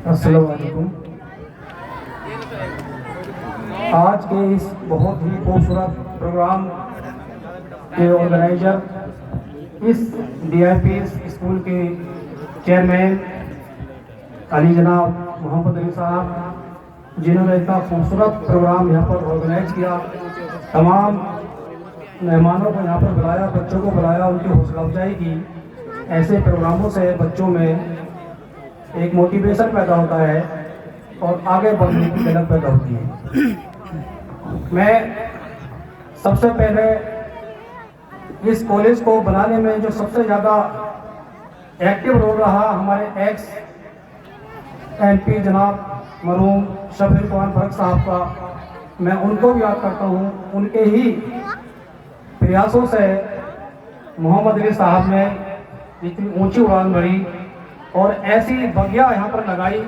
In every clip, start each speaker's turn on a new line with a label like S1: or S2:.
S1: अस्सलाम वालेकुम। आज के इस बहुत ही खूबसूरत प्रोग्राम के ऑर्गेनाइजर इस DIPS स्कूल के चेयरमैन अली जनाब मोहम्मद अली साहब, जिन्होंने इतना खूबसूरत प्रोग्राम यहाँ पर ऑर्गेनाइज किया, तमाम मेहमानों को यहाँ पर बुलाया, बच्चों को बुलाया, उनकी हौसला अफजाई की। ऐसे प्रोग्रामों से बच्चों में एक मोटिवेशन पैदा होता है और आगे बढ़ने की ललक पैदा होती है। मैं सबसे पहले इस कॉलेज को बनाने में जो सबसे ज़्यादा एक्टिव रोल रहा, हमारे एक्स MP जनाब मरहूम शफीर कुरान फर्क साहब का, मैं उनको भी याद करता हूँ। उनके ही प्रयासों से मोहम्मद अली साहब ने इतनी ऊंची उड़ान भरी और ऐसी बगिया यहाँ पर लगाई,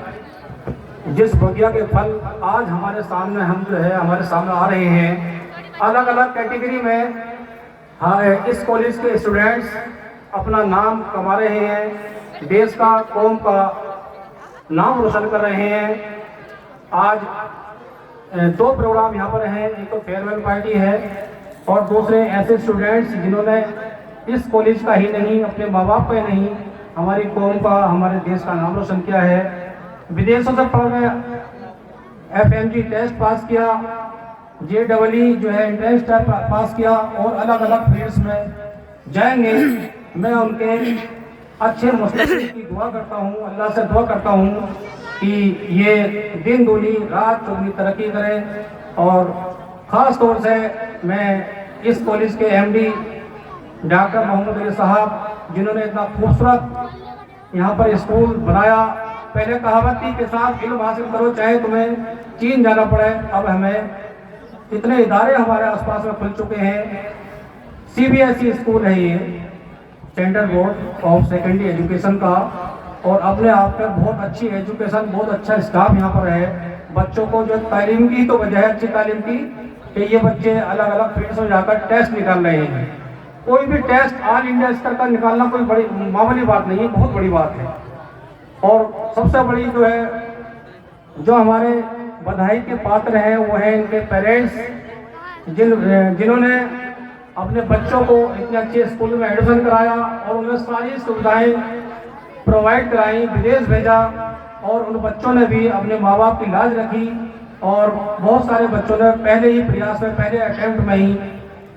S1: जिस बगिया के फल आज हमारे सामने हमारे सामने आ रहे हैं। अलग अलग कैटेगरी में इस कॉलेज के स्टूडेंट्स अपना नाम कमा रहे हैं, देश का, कौम का नाम रोशन कर रहे हैं। आज दो प्रोग्राम यहाँ पर हैं, एक तो फेयरवेल पार्टी है और दूसरे ऐसे स्टूडेंट्स जिन्होंने इस कॉलेज का ही नहीं, अपने माँ बाप का ही नहीं, हमारी कौम का, हमारे देश का नाम रोशन किया है। विदेशों से पढ़ के FMG टेस्ट पास किया, JEE जो है एंट्रेंस टेस्ट पास किया और अलग अलग फील्ड्स में जाएंगे। मैं उनके अच्छे मुस्तकबिल की दुआ करता हूँ, अल्लाह से दुआ करता हूँ कि ये दिन दूनी रात चौगुनी तरक्की करें। और ख़ास तौर से मैं इस कॉलेज के MD डॉक्टर मोहम्मद अली साहब, जिन्होंने इतना खूबसूरत यहाँ पर स्कूल बनाया। पहले कहावत थी कि साहब इल्म हासिल करो चाहे तुम्हें चीन जाना पड़े, अब हमें इतने इदारे हमारे आसपास में खुल चुके हैं। CBSE स्कूल है ये, central board of secondary education का, और अपने आप में बहुत अच्छी एजुकेशन, बहुत अच्छा स्टाफ यहाँ पर है। बच्चों को जो तालीम की तो वजह है अच्छी तालीम की कि ये बच्चे अलग अलग फील्ड्स में जाकर टेस्ट निकाल रहे हैं। कोई भी टेस्ट ऑल इंडिया स्तर का निकालना कोई बड़ी मामूली बात नहीं है, बहुत बड़ी बात है। और सबसे बड़ी जो है, जो हमारे बधाई के पात्र हैं वो हैं इनके पेरेंट्स, जिन्होंने अपने बच्चों को इतने अच्छे स्कूल में एडमिशन कराया और उन्हें सारी सुविधाएं प्रोवाइड कराई, विदेश भेजा, और उन बच्चों ने भी अपने माँ बाप की लाज रखी। और बहुत सारे बच्चों ने पहले ही प्रयास में, पहले अटेम्प्ट में ही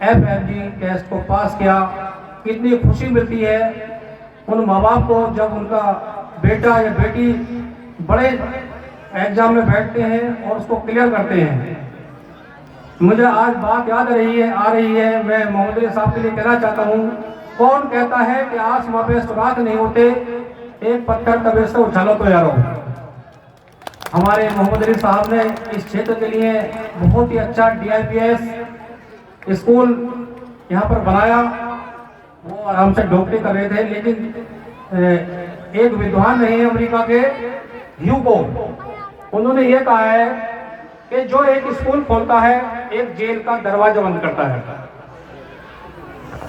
S1: FMG टेस्ट को पास किया। कितनी खुशी मिलती है उन माँ बाप को जब उनका बेटा या बेटी बड़े एग्जाम में बैठते हैं और उसको क्लियर करते हैं। मुझे आज बात याद आ रही है, मैं मोहम्मद अली साहब के लिए कहना चाहता हूँ, कौन कहता है कि आसमां पे सुराख नहीं होते, एक पत्थर तबे से उछालो तो यारो। हमारे मोहम्मद अली साहब ने इस क्षेत्र के लिए बहुत ही अच्छा DIPS स्कूल यहाँ पर बनाया। वो आराम से डॉक्टरी कर रहे थे, लेकिन एक विद्वान रहे अमेरिका के ह्यूगो, उन्होंने ये कहा है कि जो एक स्कूल खोलता है एक जेल का दरवाजा बंद करता है।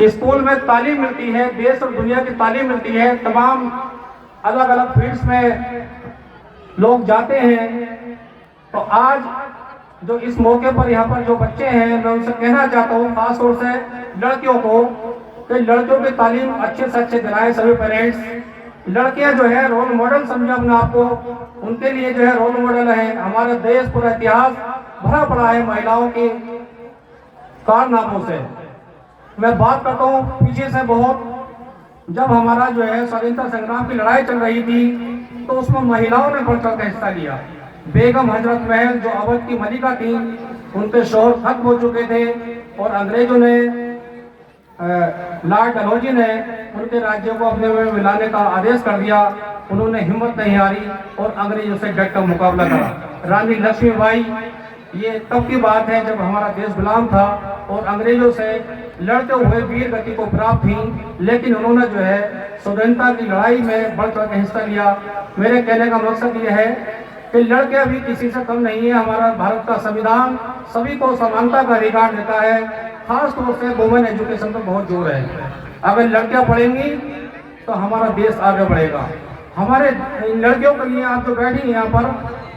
S1: स्कूल में तालीम मिलती है, देश और दुनिया की तालीम मिलती है, तमाम अलग अलग फील्ड्स में लोग जाते हैं। तो आज जो इस मौके पर यहाँ पर जो बच्चे हैं, मैं उनसे कहना चाहता हूँ, खास तौर से लड़कियों को, कि लड़कियों की तालीम अच्छे से अच्छे दिलाएं सभी पेरेंट्स। लड़कियां जो है रोल मॉडल समझे अपने आप को, उनके लिए जो है रोल मॉडल है। हमारे देश पूरा इतिहास भरा पड़ा है महिलाओं के कारनामों से। मैं बात करता हूँ पीछे से बहुत, जब हमारा जो है स्वतंत्रता संग्राम की लड़ाई चल रही थी तो उसमें महिलाओं ने बढ़ चढ़ हिस्सा लिया। बेगम हजरत महल जो अवध की मलिका थी, उनके शोहर खत्म हो चुके थे और अंग्रेजों ने, लॉर्ड डलहौजी ने उनके राज्यों को अपने में मिलाने का आदेश कर दिया। उन्होंने हिम्मत नहीं हारी और अंग्रेजों से डट कर मुकाबला करा। रानी लक्ष्मीबाई, ये तब की बात है जब हमारा देश गुलाम था और अंग्रेजों से लड़ते हुए वीर गति को प्राप्त थी, लेकिन उन्होंने जो है स्वतंत्रता की लड़ाई में बढ़ चढ़ कर हिस्सा लिया। मेरे कहने का मकसद ये है कि लड़के भी किसी से कम नहीं है। हमारा भारत का संविधान सभी को समानता का अधिकार देता है। खास तौर से वुमेन एजुकेशन पर बहुत जोर है। अगर लड़कियां पढ़ेंगी तो हमारा देश आगे बढ़ेगा। हमारे लड़कियों के लिए आप जो बैठी हैं यहाँ पर,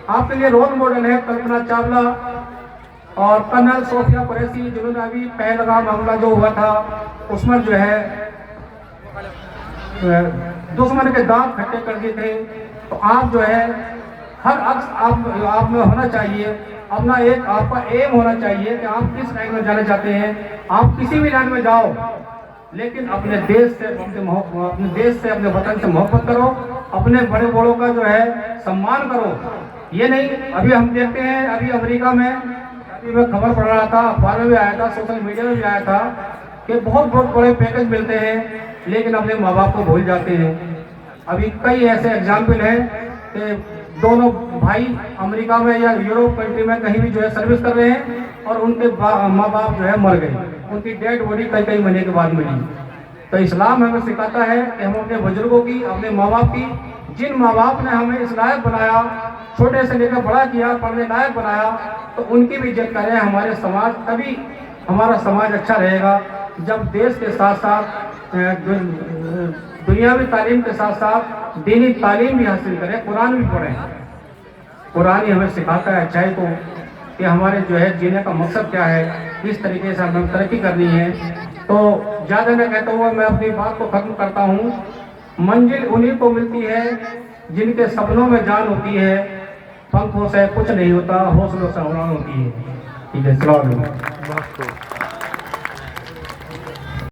S1: आपके लिए रोल मॉडल है कल्पना चावला और कर्नल सोफिया कुरैशी, जिन्होंने अभी पहलगाम हमला जो हुआ था उसमें जो है दुश्मन के दांत खट्टे कर दिए थे। तो आप जो है हर अक्स आप में होना चाहिए, अपना एक आपका एम होना चाहिए कि आप किस लाइन में जाना चाहते हैं। आप किसी भी लाइन में जाओ, लेकिन अपने देश से अपने वतन से मोहब्बत करो, अपने बड़े बड़ों का जो है सम्मान करो। ये नहीं, अभी हम देखते हैं अभी अमेरिका में, अभी मैं खबर पढ़ रहा था, अखबार में भी आया था, सोशल मीडिया में भी आया था कि बहुत बहुत बड़े पैकेज मिलते हैं, लेकिन अपने माँ बाप को भूल जाते हैं। अभी कई ऐसे एग्जाम्पल हैं कि दोनों भाई अमेरिका में या यूरोप कंट्री में कहीं भी जो है सर्विस कर रहे हैं और उनके माँ बाप जो है मर गए, उनकी डेड बॉडी कई कई महीने के बाद मिली। तो इस्लाम हमें सिखाता है कि हम अपने बुजुर्गों की, अपने माँ बाप की, जिन माँ बाप ने हमें इस लायक बनाया, छोटे से लेकर बड़ा किया, पढ़ने लायक बनाया, तो उनकी भी इज्जत करें। हमारे समाज, तभी हमारा समाज अच्छा रहेगा जब देश के साथ साथ दुनियावी तालीम के साथ साथ दीनी तालीम भी हासिल करें, कुरान भी पढ़ें। कुरान ही हमें सिखाता है अच्छाई को, कि हमारे जो है जीने का मकसद क्या है, किस तरीके से हमें तरक्की करनी है। तो ज़्यादा न कहता हुआ मैं अपनी बात को ख़त्म करता हूँ। मंजिल उन्हीं को मिलती है जिनके सपनों में जान होती है, पंखों से कुछ नहीं होता, हौसलों से उड़ान होती है। ठीक है, सलाम।